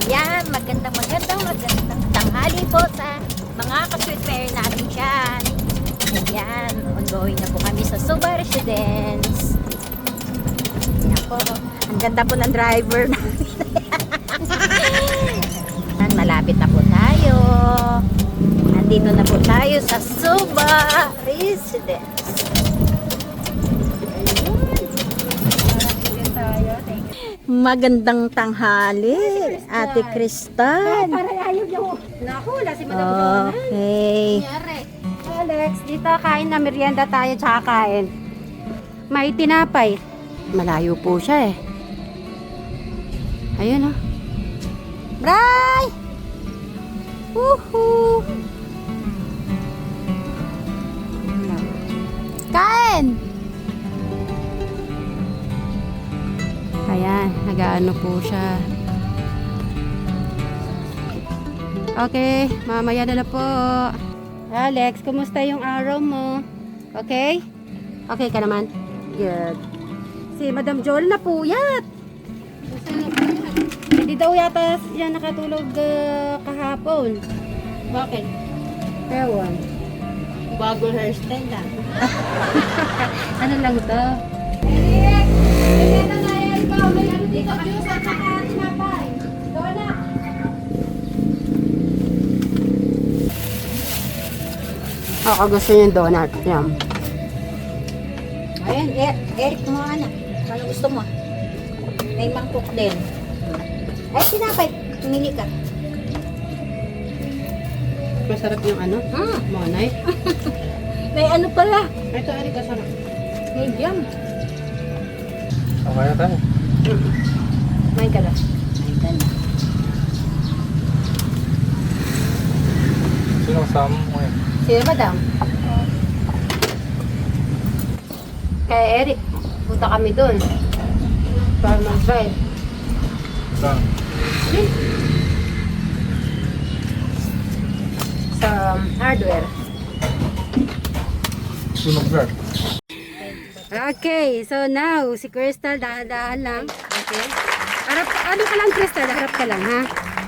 Yan, magandang tanghali po sa mga ka-sweetwear natin dyan. Ayan, ongoing na po kami sa Suba Residence. Ayan po, ang ganda po ng driver namin. Malapit na po tayo. Nandito na po tayo sa Suba Residence. Magandang tanghali, Ate Cristal. Naku, wala si Madam Jonas. Okay. Alex, dito kain na merienda tayo tsaka kain. May tinapay. Malayo po siya eh. Ayun oh. Bray! Woohoo! Kain! Ayan, nag-ano po siya. Okay, mamaya na po. Alex, kumusta yung araw mo? Okay? Okay ka naman? Good. Si Madam Joel na puyat. Hindi daw yata siya nakatulog kahapon. Bakit? Ewan. Bago hairstyle lang. Ano lang to? May ano dito, juice at saka tinapay. Dola. Ako gusto niya yung donut. Yan. Ayan, Eric, mo anak. Ano gusto mo? May mangkok din. Ay, tinapay. Tumili ka. Masarap yung ano? Monay. May ano pala? Ito, Eric, kasarap. Medium. Okay na tayo. May ka na. Ay, ganda. Sino kasama mo ngayon? Sino, Madam? Kaya Eric, punta kami dun. Para mag-drive. Saan? Sa hardware. Sunog guard. Okay, so now, si Crystal, dahan-dahan lang. Okay. Harap, ano ka lang, Crystal? Harap ka lang, ha?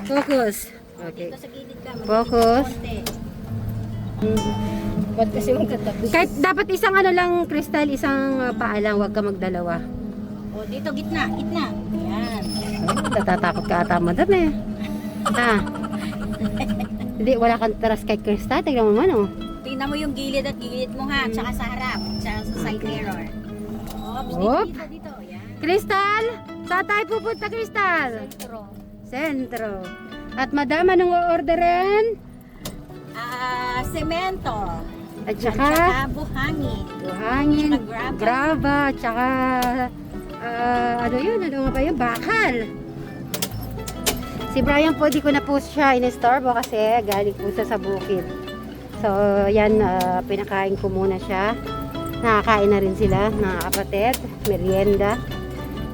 Focus. Okay. Dito sa gilid ka. Focus. Ba't kasi magkatabi? Kahit dapat isang ano lang, Crystal, isang paa lang, huwag ka magdalawa. O, dito, gitna. Yan. Oh, natatakot ka ata, Madam eh. Ha? Hindi, wala kang trust kay Crystal. Tignan mo man, oh. Tingnan mo yung gilid at gilid mo ha. Tsaka sa harap. Tsaka sa side mirror. Oops, Oop. dito. Yan. Crystal! Saan tayo pupunta, Crystal? Sentro. Sentro. At Madam, anong o-orderin? Semento. At Tsaka saka, buhangin. buhangin, Tsaka graba. graba, tsaka, ano yun, ano nga ba yun? Bakal. Si Brian po, di ko na po siya in-storbo kasi galing po siya sa bukid. So, yan, pinakain ko muna siya. Nakakain na rin sila, mga kapatid, merienda.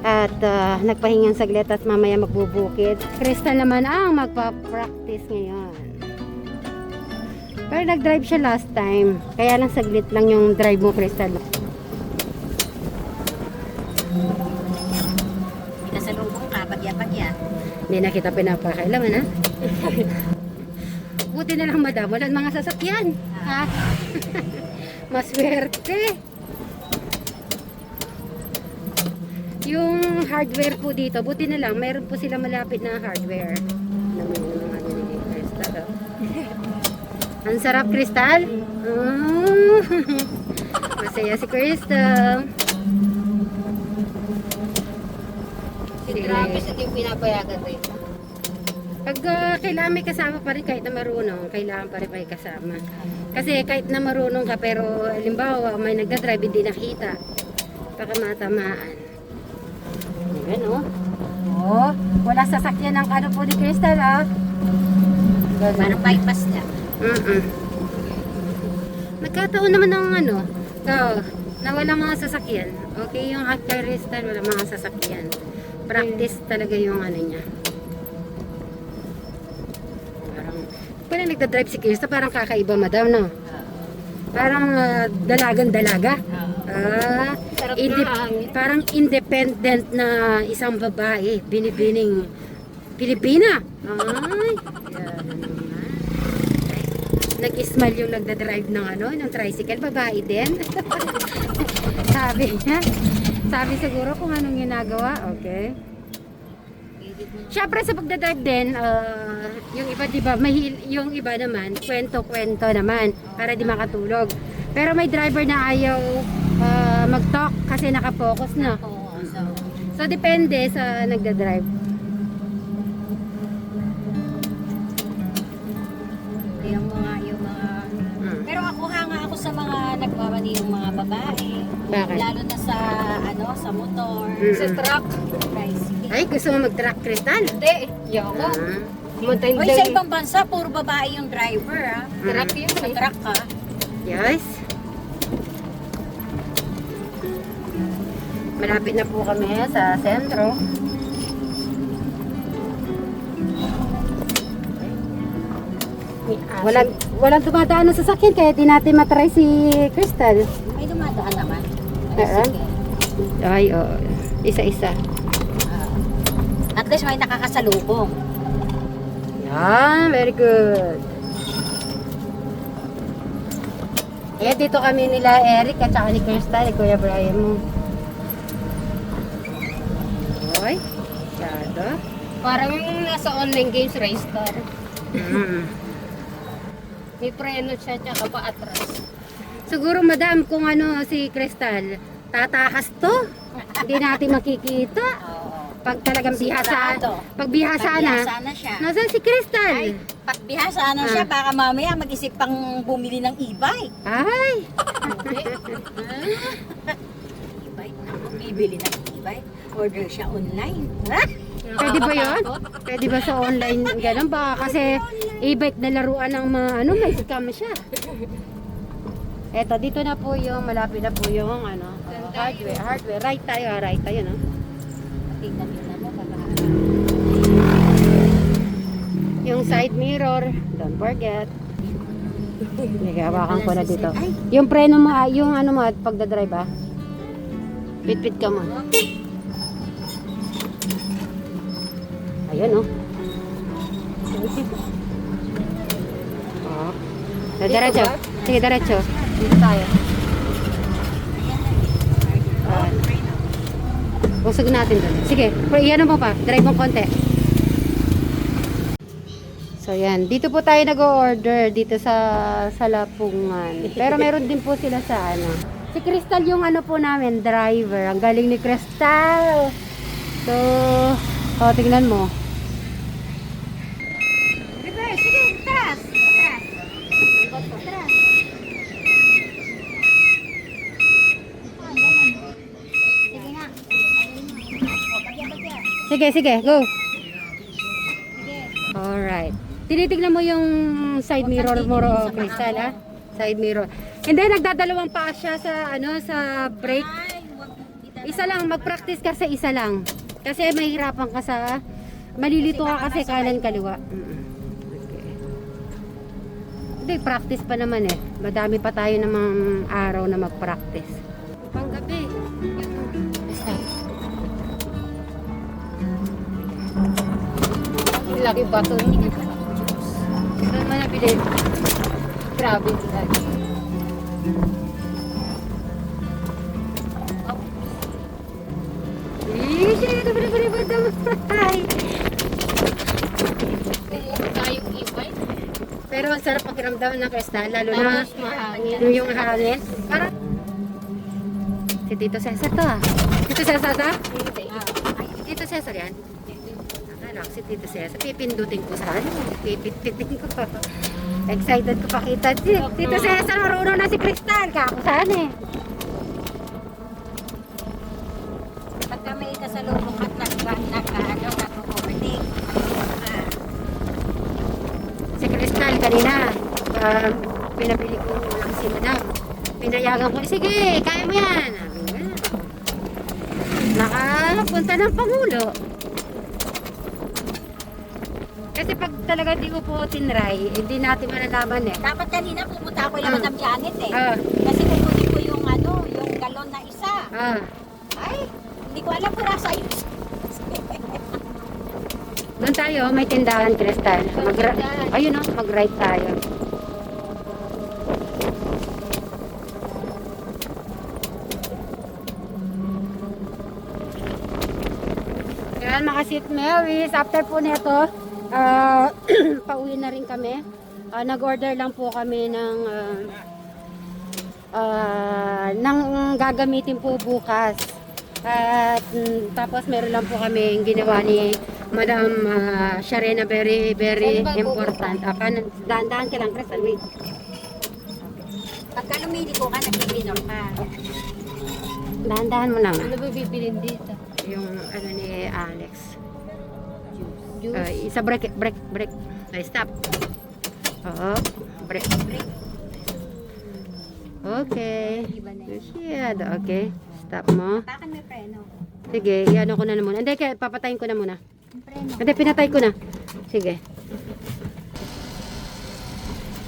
At nagpahingang saglit at mamaya magbubukid. Crystal naman ang magpa-practice ngayon. Pero nag-drive siya last time. Kaya lang saglit lang yung drive mo, Crystal. Pinasalubong ka, bagya-bagya. Hindi na kita pinapakailaman, ha? Buti na lang, Madam. Walang mga sasakyan. Ha? Maswerte. Yung hardware po dito, buti na lang, mayroon po sila malapit na hardware. Naman yung mga ni Crystal. Oh. Ang sarap, Crystal. Oh. Masaya si Crystal. Si Travis, ito yung pinapayagan rin. Pag kailangan may kasama pa rin kahit na marunong, kailangan pa rin may kasama. Kasi kahit na marunong ka pero halimbawa may nagdadrive hindi nakita, baka matamaan. Ayan o. Oh, wala sasakyan ng ano po ni Crystal ah. Parang bypass niya. Nagkataon naman ng ano, na wala mga sasakyan. Okay yung after Crystal, wala mga sasakyan. Practice talaga yung ano niya. Parang nagdadrive si Krista, parang kakaiba, Madam, no? Parang dalagang-dalaga. Sarap na hangin. Parang independent na isang babae. Binibining Pilipina. Ay, yan naman. Ay, nag-smile yung nagda-drive ng ng tricycle, babae din. Sabi niya. Sabi siguro kung anong ginagawa. Okay. Siyempre sa pagdadrive din, yung iba diba, yung iba naman, kwento-kwento naman para di makatulog. Pero may driver na ayaw mag-talk kasi nakapokus na. Oo, So depende sa nagdadrive. yung mga pero ako hanga ako sa mga nagmamani yung mga babae. Bakit? Lalo na sa sa motor, Sa truck, tricycle. Ay, gusto mo mag-truck, Crystal? Hindi, yoko. Oy, sa ibang bansa, puro babae yung driver, ha? Truck yun, sa truck, ha? Yes. Malapit na po kami sa sentro. Walang dumadaan na sasakyan kaya di natin matry si Crystal. May dumadaan naman. Meron? Ay, oo. Isa-isa. At least may nakakasalubong. Yan, very good. Eh, dito kami nila Eric at saka ni Crystal, Kuya Brian mo. Oy, syado. Parang yung nasa online games, race car. May preno siya, tsaka pa atras. Siguro madam, kung si Crystal, tatakas to. Hindi natin makikita. Pag talagang bihasa, pag bihasa na, Pagbihasa na siya. nasaan si Crystal? Ay, pagbihasa na siya, baka mamaya mag-isip pang bumili ng e-bike. Ay, E-bike? Ako, bibili ng e-bike. Order siya online. pwede ba yun? Pwede ba sa online ganun? Baka kasi e-bike na laruan ng mga may scam siya. Eto, dito na po yung, malapit na po yung hardware. Right tayo, no? Tingnan nyo naman, babae. Yung side mirror, don't forget. Nagawakan ko na dito. Ay. Yung preno mo, yung mo, pagdadrive Pit-pit ka mo. Ayun, oh. Oh. Diretso. Sige, diretso. Dito tayo. Usog natin doon. Sige, iyan mo pa. Drive mo konti. So yan, dito po tayo nag-order dito sa Lapungan. Pero meron din po sila sa Si Crystal yung po namin, driver. Ang galing ni Crystal. So, tingnan mo. Sige, tras! Tras! Sige nga. Sige, go. Alright. Tinitignan mo yung side mirror mo, Crystal, ha? Side mirror. And then, nagdadalawang paa siya sa, sa brake. Ay, wag Isa lang, mag-practice ka sa isa lang. Kasi mahirapan ka sa, malilito ka kasi kanan kaliwa. Okay. Hindi, practice pa naman eh. Madami pa tayo namang araw na mag-practice. Panggabi. Lagi bato. Saan man nabili? Grabe. Tayong e-bike. Pero ang sarap pakiramdam ng Crystal, lalo na Tapos mahangin. yung hangin. Para si Tito Cesar to Tito Cesar to? Tito Cesar yan? Akala ko si Tito Cesar. Pipindutin ko sa Pipindutin ko. Excited ko pakita. Tito Cesar, marunong na si Crystal. Kako saan eh. Pagka may kasalubong at nag-overtake. Si Crystal kanina, pinabili ko lang si Madam. Pinayagan ko, sige, kaya mo yan. Nakapunta ng Pangulo. Kasi pag talaga di ko po tinry, hindi natin malalaman eh. Dapat kanina pumunta ako yung Madam Janet eh. Ah. Kasi kukunin ko yung yung galon na isa. Ah, Ay, hindi ko alam kung nasa ayos. Doon tayo, may tindahan, Crystal. Ayun o, mag-right tayo. Yan, mga St. Mary's. After po nito, pauwi na rin kami. Nag-order lang po kami ng gagamitin po bukas. At tapos meron lang po kami ginawa ni Madam Sharena, very important. Dahan-dahan ka lang, Crystal. Wait. Pagka lumili ko ka, nag-dinner ka. Dahan-dahan mo lang. Ano ba bibilin dito? Yung ano ni Alex. Juice. Isa break. Ay, stop. Oh, break. Okay. Shit, okay. Stop mo. Takan may preno. Sige, iano ko na muna. Hindi, papatayin ko na muna. Ang preno. Hindi, pinatay ko na. Sige.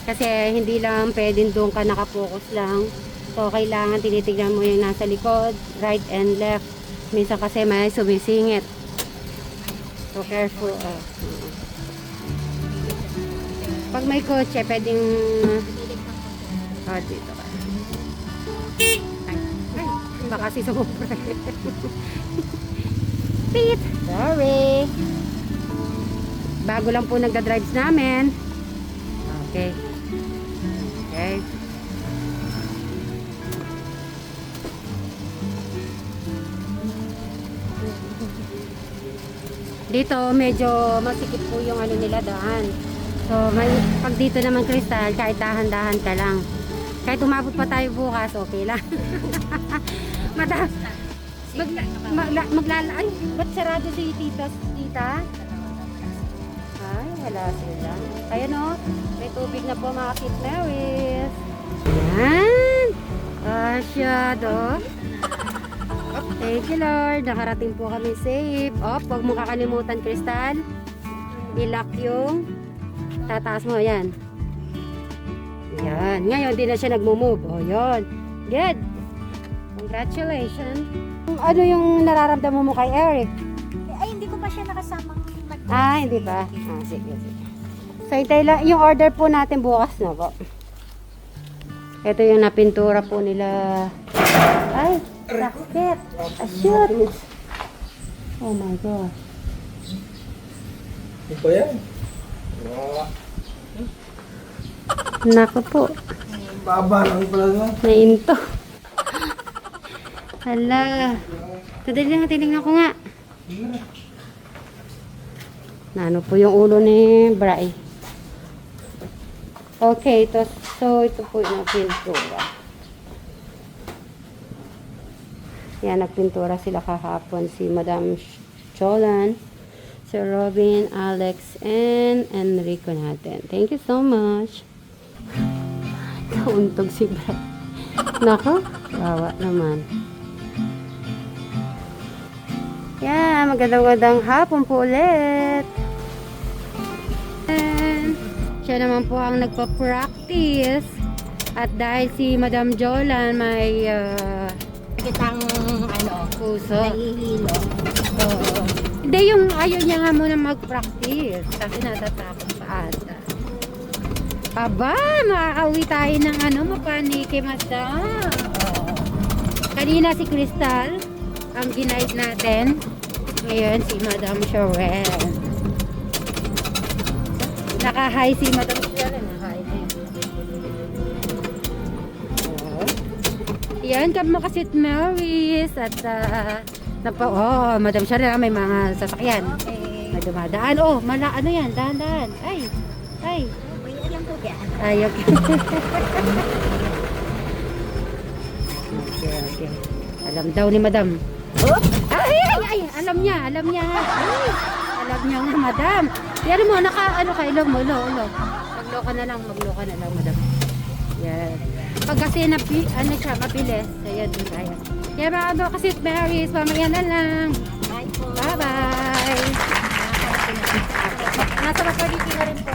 Kasi hindi lang pwedeng doon ka nakapokus lang. So, kailangan tinitignan mo yung nasa likod, right and left. Minsan kasi may sumisingit. So, careful. Pag may kotse, pwedeng... dito ka. Ay, baka si sumubra. Pit! Sorry. Bago lang po nagda-drives namin. Okay. Okay. Dito medyo masikip po yung ano nila daan. So pag dito naman, Crystal, kahit dahan-dahan ka lang. Kahit umabot pa tayo bukas, okay lang. Ay, ba't sarado si tita? Ay, wala sila. Ayan o, may tubig na po, mga St. Mary's. Ayan. Asyado. Thank you, Lord. Nakarating po kami safe. Huwag mo kakalimutan, Crystal. I-lock yung tataas mo. Yan. Yan. Ngayon, di na siya nagmo-move. Yan. Good. Congratulations. Ano yung nararamdaman mo kay Eric? Ay, hindi ko pa siya nakasamang Hindi ba? Sige. So, hintay lang. Yung order po natin bukas na po. Ito yung napintura po nila. Ay, racket. Shoot. Oh my God. Ano ba yan? Wow. Nako po. Baba lang pala na. Nainto. Hala. Kadali lang, tinignan ko nga. Ano po yung ulo ni Bray. Okay, so ito po yung pintura. Yan, nagpintura sila kahapon. Si Madam Cholan, Sir Robin, Alex, and Enrico natin. Thank you so much. Nauntog si Bray. Nako, wawa naman. Yan, magandang hapon po ulit. And, siya naman po ang nagpa-practice. At dahil si Madam Jolan may kitang puso. nahihilo. Hindi, yung ayaw niya nga muna mag-practice. Kasi natatakot sa ata. Aba, makakauwi tayo ng mapaniki, Madam. Kanina si Crystal ang ginaid natin. Ngayon si Madam Cheryl. Naka-high si Madam Cheryl. Naka-high na yan. Yan, kami mga St. Mary's. At Madam Cheryl, may mga sasakyan. Okay. May dumadaan. Ano yan? Dahan-dahan. Ay. Uy, alam ko yan. Ay, okay. Okay. Alam daw ni Madam. Ay, alam niya. Ay, alam niya nga, Madam. Yan mo, ka, ilong mo, ulo. Magloka na lang, Madam. Yan. Pag kasi siya, mabilis. Ayan, kaya. Yan mga kasi St. Mary's, mamaya na lang. Bye po. Bye-bye. Nasa Makaliki na rin po.